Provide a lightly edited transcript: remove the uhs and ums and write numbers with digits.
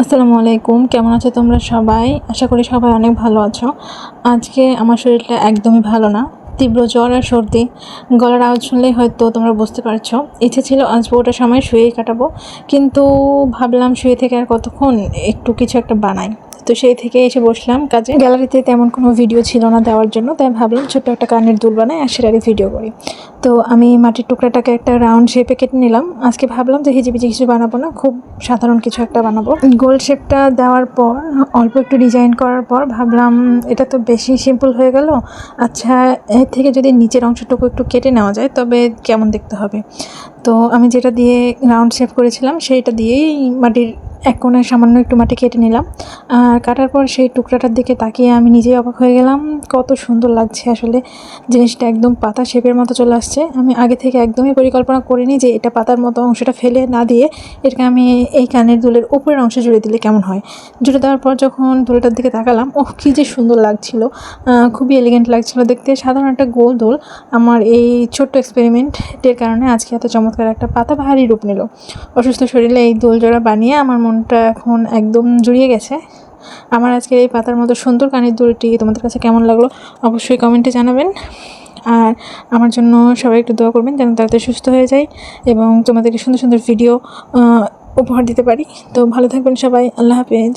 আসসালামু আলাইকুম, কেমন আছো তোমরা সবাই? আশা করি সবাই অনেক ভালো আছো। আজকে আমার শরীরটা একদমই ভালো না, তীব্র জ্বর আর সর্দি। গলার আওয়াজ শুনলেই হয়তো তোমরা বুঝতে পারছো। ইচ্ছে ছিল আজ পুরোটা সময় শুয়েই কাটাবো, কিন্তু ভাবলাম শুয়ে থেকে আর কতক্ষণ, একটু কিছু একটা বানাই। তো সেই থেকে এসে বসলাম কাজে। গ্যালারিতে তেমন কোনো ভিডিও ছিল না দেওয়ার জন্য, তাই ভাবলাম ছোট্ট একটা কানের দুল বানাই আর সেটারই ভিডিও করি। তো আমি মাটির টুকরাটাকে একটা রাউন্ড শেপে কেটে নিলাম। আজকে ভাবলাম যে হিজিবিজি কিছু বানাবো না, খুব সাধারণ কিছু একটা বানাবো। গোল শেপটা দেওয়ার পর অল্প একটু ডিজাইন করার পর ভাবলাম এটা তো বেশি সিম্পল হয়ে গেল। আচ্ছা, এর থেকে যদি নিচের অংশটুকু একটু কেটে নেওয়া যায় তবে কেমন দেখতে হবে। তো আমি যেটা দিয়ে রাউন্ড শেপ করেছিলাম সেইটা দিয়েই মাটির এক কোণায় সামান্য একটু মাটি কেটে নিলাম। আর কাটার পর সেই টুকরাটার দিকে তাকিয়ে আমি নিজেই অবাক হয়ে গেলাম, কত সুন্দর লাগছে। আসলে জিনিসটা একদম পাতা শেপের মতো চলে আসছে। আমি আগে থেকে একদমই পরিকল্পনা করিনি যে এটা পাতার মতো অংশটা ফেলে না দিয়ে এটাকে আমি এই কানের দুলের উপরের অংশে জুড়ে দিলে কেমন হয়। জুড়ে দেওয়ার পর যখন দুলটার দিকে তাকালাম, ওহ কী যে সুন্দর লাগছিল, খুবই এলিগেন্ট লাগছিল দেখতে। সাধারণ একটা গোল দুল আমার এই ছোট্ট এক্সপেরিমেন্টের কারণে আজকে এত চমৎকার একটা পাতাবাহারি রূপ নিল। অসুস্থ শরীরে এই দোল জোড়া বানিয়ে আমার মনটা এখন একদম জুড়িয়ে গেছে। আমার আজকের এই পাতার মতো সুন্দর কানের দুলটি তোমাদের কাছে কেমন লাগলো অবশ্যই কমেন্টে জানাবেন। আর আমার জন্য সবাই একটু দোয়া করবেন যেন তাড়াতাড়ি সুস্থ হয়ে যায় এবং তোমাদেরকে সুন্দর সুন্দর ভিডিও উপহার দিতে পারি। তো ভালো থাকবেন সবাই, আল্লাহ হাফেজ।